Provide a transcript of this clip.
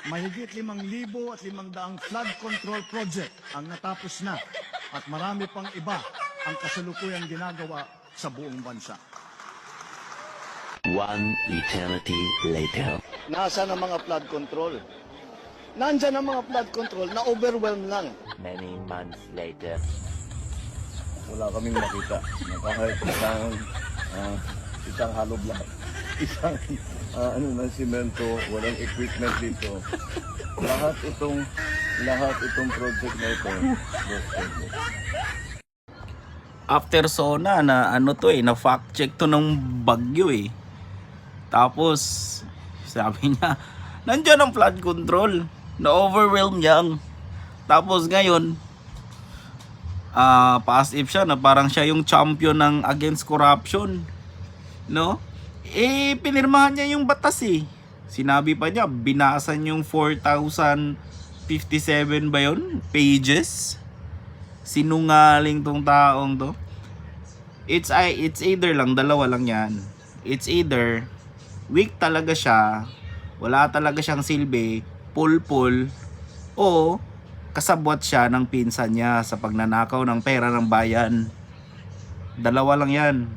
Mahigit 5,000 at 500 flood control project ang natapos na at marami pang iba ang kasalukuyang ginagawa sa buong bansa. One eternity later. Nasaan ang mga flood control? Nandyan ang mga flood control na overwhelm lang. Many months later. Wala kaming makita na kahit isang hollow block, isang ng simento, walang equipment dito. Lahat itong project na ito. After Sona na na fact check to ng bagyo eh. Tapos sabi niya, nandiyan ang flood control, na overwhelm yang. Tapos ngayon, passive siya na parang siya yung champion ng against corruption, no? Pinirmahan niya yung batas eh. Sinabi pa niya, binasan yung 4,057 ba yun? Pages. Sinungaling tong taong to. It's either lang, dalawa lang yan. It's either weak talaga siya, wala talaga siyang silbi, pulpul, o kasabwat siya ng pinsan niya sa pagnanakaw ng pera ng bayan. Dalawa lang yan.